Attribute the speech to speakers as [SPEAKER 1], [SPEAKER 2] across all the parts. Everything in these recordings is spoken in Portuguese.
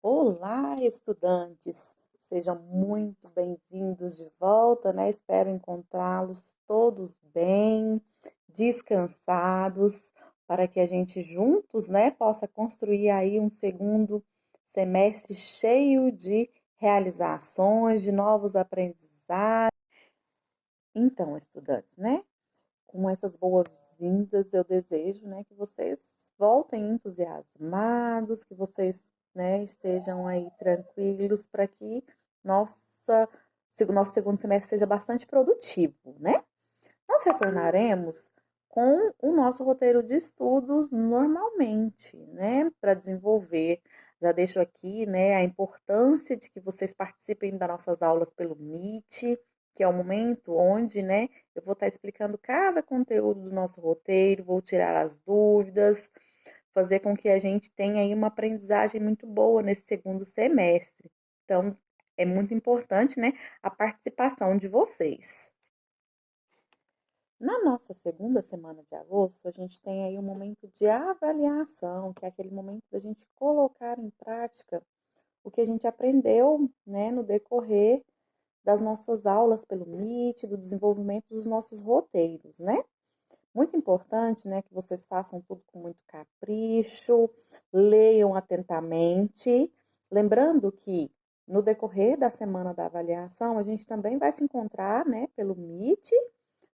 [SPEAKER 1] Olá, estudantes! Sejam muito bem-vindos de volta, né? Espero encontrá-los todos bem, descansados, para que a gente juntos, né, possa construir aí um segundo semestre cheio de realizações, de novos aprendizados. Então, estudantes, né? Com essas boas-vindas, eu desejo, né, que vocês voltem entusiasmados, que vocês, né, estejam aí tranquilos para que nossa, nosso segundo semestre seja bastante produtivo, né? Nós retornaremos com o nosso roteiro de estudos normalmente, né, para desenvolver. Já deixo aqui, né, a importância de que vocês participem das nossas aulas pelo Meet, que é o momento onde, né, eu vou estar explicando cada conteúdo do nosso roteiro, vou tirar as dúvidas, fazer com que a gente tenha aí uma aprendizagem muito boa nesse segundo semestre. Então, é muito importante, né, a participação de vocês. Na nossa segunda semana de agosto, a gente tem aí um momento de avaliação, que é aquele momento da gente colocar em prática o que a gente aprendeu, né, no decorrer das nossas aulas pelo Meet, do desenvolvimento dos nossos roteiros, né? Muito importante, né, que vocês façam tudo com muito capricho, leiam atentamente, lembrando que no decorrer da semana da avaliação, a gente também vai se encontrar, né, pelo Meet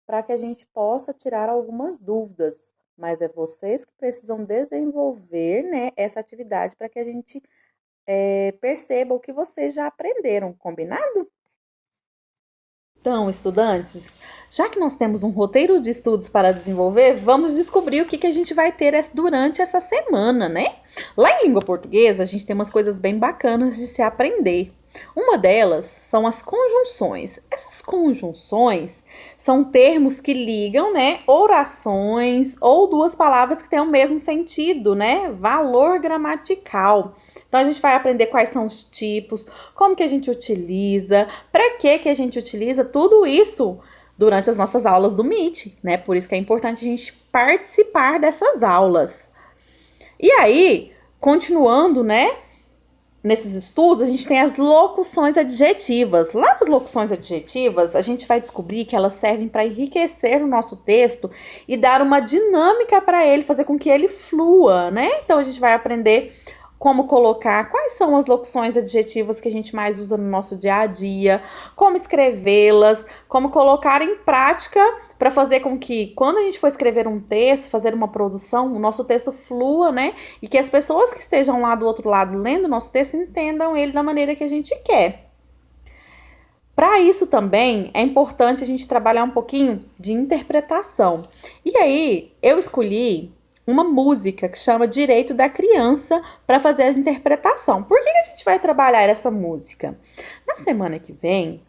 [SPEAKER 1] para que a gente possa tirar algumas dúvidas. Mas é vocês que precisam desenvolver, né, essa atividade para que a gente perceba o que vocês já aprenderam, combinado? Então, estudantes, já que nós temos um roteiro de estudos para desenvolver, vamos descobrir o que a gente vai ter durante essa semana, né? Lá em língua portuguesa, a gente tem umas coisas bem bacanas de se aprender. Uma delas são as conjunções. Essas conjunções são termos que ligam, né, orações ou duas palavras que têm o mesmo sentido, né, valor gramatical. Então a gente vai aprender quais são os tipos, como que a gente utiliza, para que a gente utiliza tudo isso durante as nossas aulas do Meet, né? Por isso que é importante a gente participar dessas aulas. E aí, continuando, né? Nesses estudos, a gente tem as locuções adjetivas. Lá nas locuções adjetivas, a gente vai descobrir que elas servem para enriquecer o nosso texto e dar uma dinâmica para ele, fazer com que ele flua, né? Então, a gente vai aprender como colocar, quais são as locuções adjetivas que a gente mais usa no nosso dia a dia, como escrevê-las, como colocar em prática para fazer com que, quando a gente for escrever um texto, fazer uma produção, o nosso texto flua, né? E que as pessoas que estejam lá do outro lado lendo o nosso texto entendam ele da maneira que a gente quer. Para isso também é importante a gente trabalhar um pouquinho de interpretação. E aí eu escolhi uma música que chama Direito da Criança para fazer a interpretação. Por que a gente vai trabalhar essa música? Na semana que vem,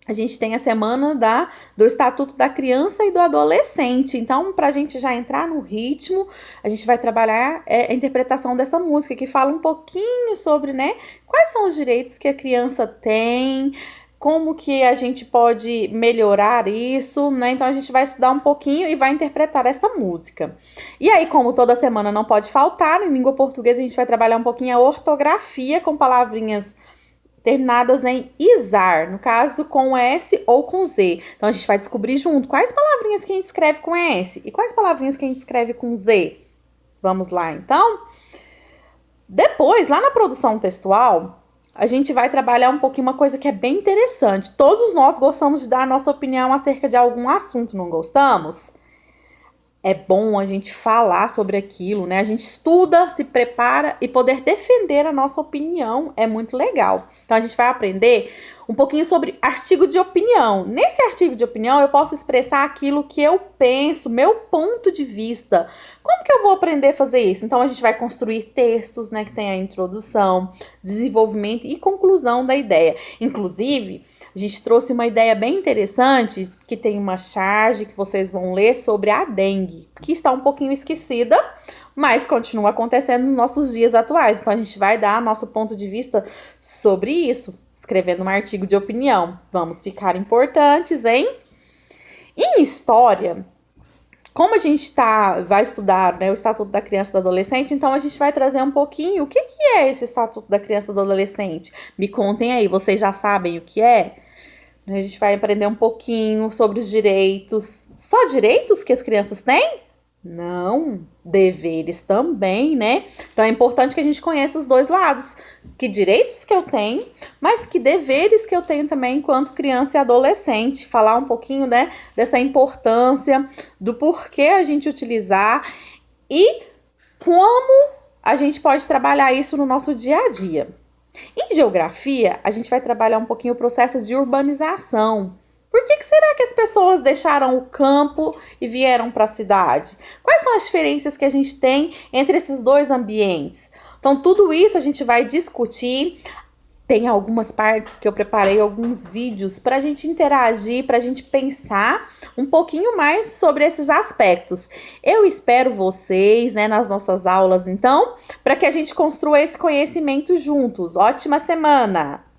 [SPEAKER 1] a gente tem a semana do Estatuto da Criança e do Adolescente. Então, para a gente já entrar no ritmo, a gente vai trabalhar a interpretação dessa música, que fala um pouquinho sobre, né, quais são os direitos que a criança tem, como que a gente pode melhorar isso, né? Então a gente vai estudar um pouquinho e vai interpretar essa música. E aí, como toda semana não pode faltar, em língua portuguesa a gente vai trabalhar um pouquinho a ortografia com palavrinhas terminadas em izar, no caso com S ou com Z. Então a gente vai descobrir junto quais palavrinhas que a gente escreve com S e quais palavrinhas que a gente escreve com Z. Vamos lá, então? Depois, lá na produção textual, a gente vai trabalhar um pouquinho uma coisa que é bem interessante. Todos nós gostamos de dar a nossa opinião acerca de algum assunto, não gostamos? É bom a gente falar sobre aquilo, né? A gente estuda, se prepara e poder defender a nossa opinião é muito legal. Então a gente vai aprender um pouquinho sobre artigo de opinião. Nesse artigo de opinião eu posso expressar aquilo que eu penso, meu ponto de vista. Como que eu vou aprender a fazer isso? Então a gente vai construir textos, né, que tem a introdução, desenvolvimento e conclusão da ideia. Inclusive, a gente trouxe uma ideia bem interessante, que tem uma charge que vocês vão ler sobre a dengue, que está um pouquinho esquecida, mas continua acontecendo nos nossos dias atuais. Então a gente vai dar nosso ponto de vista sobre isso, escrevendo um artigo de opinião. Vamos ficar importantes, hein? Em história, Como a gente vai estudar, né, o Estatuto da Criança e do Adolescente, então a gente vai trazer um pouquinho o que é esse Estatuto da Criança e do Adolescente. Me contem aí, vocês já sabem o que é? A gente vai aprender um pouquinho sobre os direitos. Só direitos que as crianças têm? Não, deveres também, né? Então é importante que a gente conheça os dois lados. Que direitos que eu tenho, mas que deveres que eu tenho também enquanto criança e adolescente. Falar um pouquinho, né, dessa importância, do porquê a gente utilizar e como a gente pode trabalhar isso no nosso dia a dia. Em geografia, a gente vai trabalhar um pouquinho o processo de urbanização. Por que será que as pessoas deixaram o campo e vieram para a cidade? Quais são as diferenças que a gente tem entre esses dois ambientes? Então, tudo isso a gente vai discutir. Tem algumas partes que eu preparei, alguns vídeos para a gente interagir, para a gente pensar um pouquinho mais sobre esses aspectos. Eu espero vocês, né, nas nossas aulas, então, para que a gente construa esse conhecimento juntos. Ótima semana!